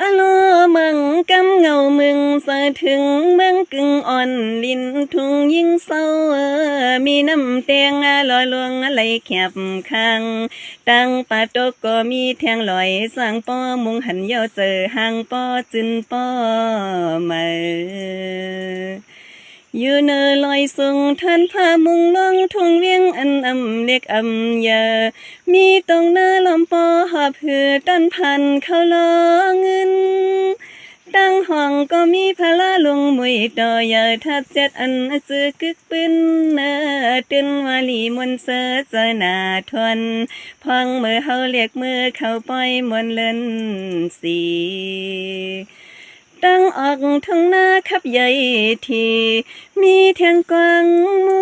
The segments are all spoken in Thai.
อะโลเมืองกำเงาเมืองสะถึงเมืองกึ่งอ่อนลินทุ่งยิ่งเศร้ามีน้ำเตียงลอยลวงไหลแคบคังตังปาตกก็มีแทงลอยสร้างป้อมุงหันเยาเจอหางป้อจึนป้อมาอยู่เนอลอยสูงท่านพามุงลงทุ่งเวียงอันเล็กยามีตรงหน้าลมปอหอบเหือตันพันเขาลอเงินตั้งห้องก็มีพลาลงมวยต่อยาทัดเจ็ดอันซื้อกึกปืนตึนวาลีมนเสเจนาทนพังมือเฮาเรียกมือเข้าปล่อยมนเล่นสีตั้งออกทั้งหน้าขับใหญ่ทีมีเทียงกวางมู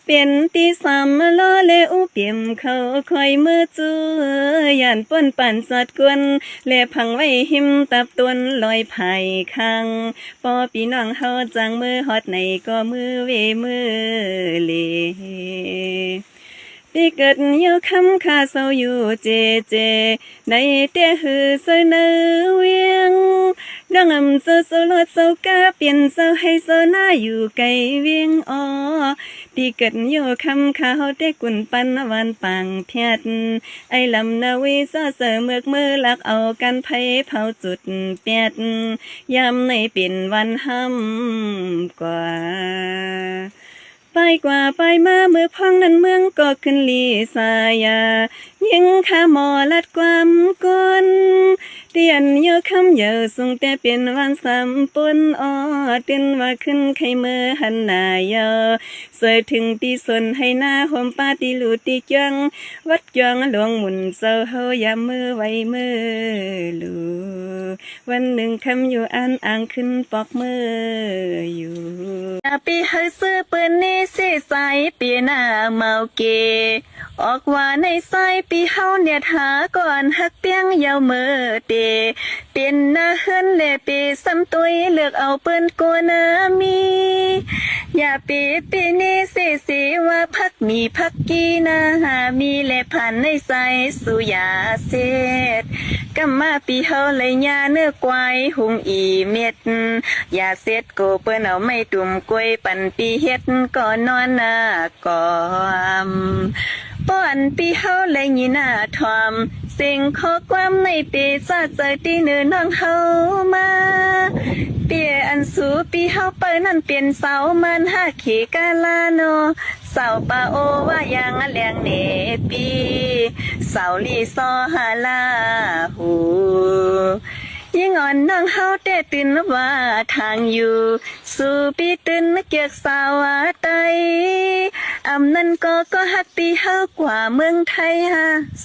เป็นตีสามล้อเลอุเปี่ยมเขาคอยมือจูย่านป้นปั่นสัดกวนเลพังไว้หิมตับตวนลอยไผ่คังปอปีน้องเฮาจังมือฮอดในก็มือเวมือเลปีเกิดเยาคำข้าเศร้าอยู่เจในเตะหือเสนอเวียงดังเศร้าลดเศร้ากาเปลี่ยนเศร้าให้เศร้าหน้าอยู่ไกลเวียงปีเกิดเยาคำข้าเฮาเตะกุนปันวันปังเพียดไอลำนาวิซาเสเมือกมือลักเอากันไผเผาจุดเปียดยามในเป็นวันห้ำกว่าไปกว่าไปมาเมื่อพ้องนั้นเมืองก็ขึ้นลีสายายิงข้าหมอลัดความก้นเตียนเยอะคำเยอะสูงแต่เป็นวันสามปนเต้นว่าขึ้นไข่มือหันหน้าเยอะเสยถึงตีสนให้หน้าหอมป้าตีลูตีจังวัดจังหลวงหมุนเศร้าเฮายามมือไว้มือลูวันหนึ่งคำอยู่อ่างขึ้นปอกมืออยู่ปีให้ซื้อปืนนี้สิใส่ปีหน้าเมาเกออกว่าในซอยปีเฮาเนี่ยหาก่อนฮักเปียงยาวมือเตเป็นหน้าเฮือนเลปีซ้ำตุยเลือกเอาปืนโกนามีอย่าปีนี้สิว่าพักมีพักกีนาหามีและผ่านในใสสุยาเสดกำมาปีเฮาเลยยาเนื้อกวายหุงอีเม็ดอย่าเสดโกเปิ้นเอาไม่ตุ่มกล้วยปั่นปีเฮ็ดก่อนนอนก่อมป้อนปีเฮาเลยยีหน้าทอมสิ่งข้อความในปีซาใจตีเนื้อน้องเฮามาเปียอันสูปีเฮาเปิ้นนั่นเปลี่ยนเสามันหาขีกาลาโนเสาปาโอว่ายังแหลงเนปีเสาลีซอฮาลาหูยิ่งอ่อนน้องเฮาแต่ตื่นว่าทางอยู่สู่ปีตื่นเกียกสาวไตนั้นก็ฮักปีเฮากว่าเมืองไทย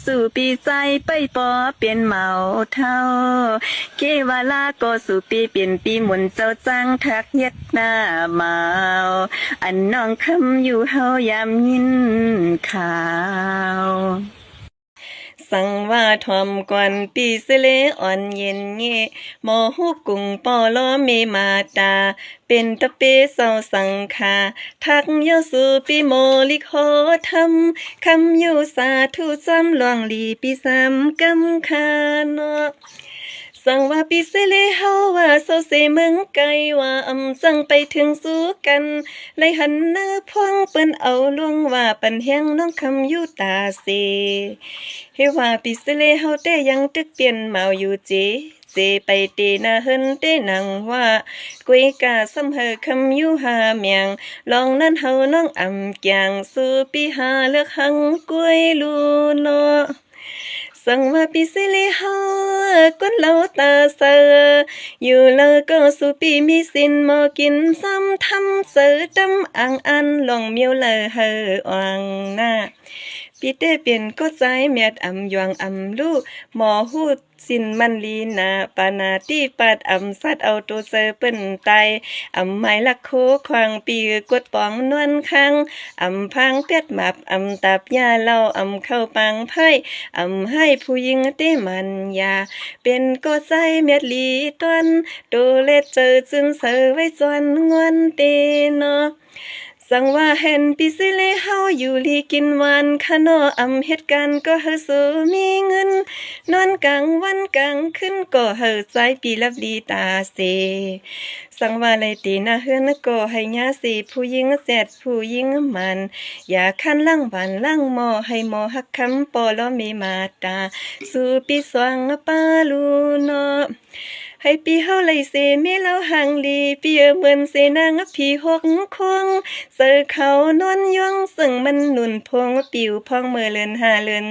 สู่ปีใจไปปอเปลี่ยนเมาเท่าเกวาลาก็สู่ปีเปลี่ยนปีหมุนเจ้าจังทักเย็ดหน้าเมาอันน้องคำอยู่เฮายามยินข่าวสังว่าทอมก่อนปีเสเลอ่อนเย็นเงหมอฮุกกุงปอล้อเมมาตาเป็นตะเปเศร้าสังคาทักเยาสู่ปีโมลิโคทำคำอยู่สาธุซ้ำหลวงลีปีซ้ำกำคาเนาะสั่งว่าปีเสเลเฮาว่าเศร้าเสเมืองไกลว่าสั่งไปถึงสู้กันเลยหันหน้าพ่องเปิ้นเอาลวงว่าปันแหงน้องคำอยู่ตาเสเฮว่าปีเสเลเฮาแต่ยังตึกเปลี่ยนเมาอยู่เจไปเตนาเฮินเตนังว่ากุยกาซ้ำเฮอคำอยู่หาเมียงลองนั้นเฮาน้องแกงสู่ปีหาเลือกหังกุยลูเนาะสั่งว่าปีสิลิเฮาก้นเหลาตาเสออยู่เลยก็สุปีมีสินมอกินซ้ำทำเสือดำอันลองเมียวเลยเฮออ่างหน้าปีเต้เปลี่ยนก็ใจเมียดหยวงลูหมอหูดสินมันลีนาปานาตีปัดสัดเอาตัวเซอเปิ้นไตไม้ลักโคควางปีกดปองนวลคังพังเปียดหมับตับยาเล่าเข้าปังไพ่ให้ผู้หญิงเต้มันยาเป็นก็ใจเมียดลีตวนโดเลเจอจึนเซอไว้จวนงวนเตเนาะ สังว่าเห็นปิสิเลเฮาอยู่ลีกินวันคะนออำเหตุการณ์ก็เฮาสูมีเงินนอนกลางวันกลางคืนก็เฮาใจปีลับดีตาเสสังว่าเลยตีหน้าเฮือนก็ให้ญาสิผู้หญิงแสดผู้หญิงมันอย่าคันล่างบ้านล่างหมอให้หมอฮักคำปอล้อมีมาตาสู่ปีสว่างปาลูเนาะให้ปีเฮาเลยเสเมเล่าหังลีเปียเหมือนเสนางผีหกคงเสือเขานอนย่องซึ่งมันหนุนพงปิวพองเมื่อเลือน5เลือน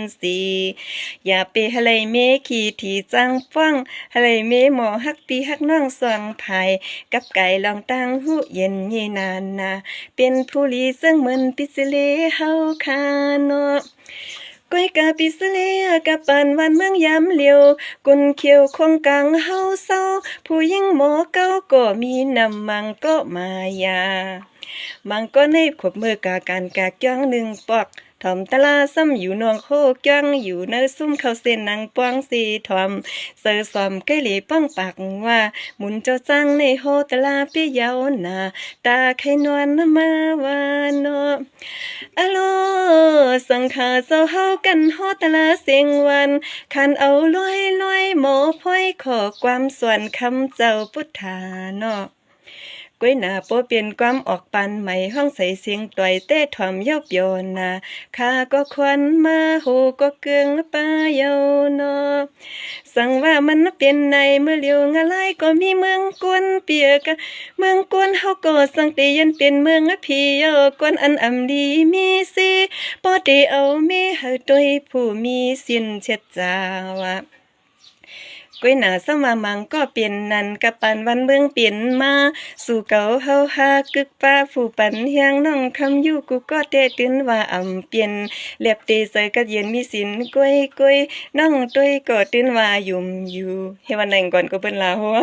4อย่าไปหะเลยเมขี่ที่จังฟ้องหะเลยเมหมอฮักปีฮักน้องสวงภายกับไก่ลองตั้งหูเย็นยีนานนาเป็นผู้ลีซึ่งเหมือนปิสเลเฮาคาเนาะก้อยกาปิสเลกับปานวันเมืองยามเหลียวกุนเขียวคงกลางเฮาเศร้าผู้หญิงหมอเก้าก็มีนำมังก็มายามังก็ในขบมือกาการกากย่องหนึ่งปอกถอมตะลาซ้ำอยู่นองโคกย่องอยู่เนื้อซุ่มเข้าเส้นนางป้องสีถอมเสือสอมใกล้หลีป้องปากว่าหมุนเจ้าจังในโฮตะลาเปียยาวนาตาไข่นวลมาวานเนาะอะโลสังขาเจ้าเฮากันโฮตะลาเสียงวันคันเอาลอยหมอพ้อยขอความส่วนคำเจ้าพุทธาเนาะก้อยหน้าโปเปลี่ยนความออกปันใหม่ห้องใส่เสียงต่อยเต้ถ่อมยอบโยนนาข้าก็ควันมาโหก็เกืองป้าเยาเนาะสั่งว่ามันเป็นในเมื่อเลียวงะไลก็มีเมืองกวนเปียกะเมืองกวนเฮาก็สังเตยันเป็นเมืองพี่เยากวนอันอำดีมีสิปอเตเอาเมเฮาตวยผู้มีสินเช็ดจาวะก้อยหน้าสมามังก็เปลี่ยนนันกับปันวันเมืองเปลี่ยนมาสู่เก่าเฮาหากึกป้าผู้ปันเฮียงน้องคำอยู่กูก็เตตื่นว่าอำเปลี่ยนเลียบเตใส่กะเย็นมีสินก้อยน้องต้วยก็ตื่นว่ายุ่มอยู่เฮวันไหนก่อนก็เปิ้นลาหัว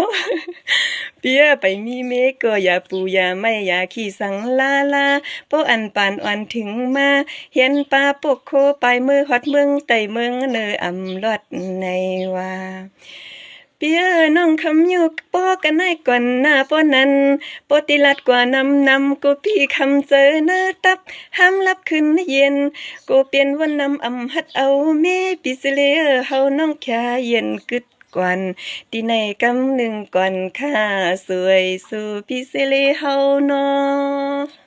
เปียไปมีเมฆก็อย่าปูอย่าไม่อย่าขี้สังลาโปอันปานอ่อนถึงมาเห็นปลาปกโคไปมือฮอดเมืองไต่เมืองเนออำลอดในว่าเปียน้องคำอยู่ป้อกันให้ก่อนหน้าป้อนั้นปติลัดกว่านำกูพี่คำเจอเนื้อตับห้ามรับขึ้นเย็นกูเปลี่ยนวันนำอำหัดเอาเมปิสเลเฮาน้องแค่เย็นกึดก่อนที่ในกำหนึ่งก่อนข้าสวยสู่พิเศษเฮาเนาะ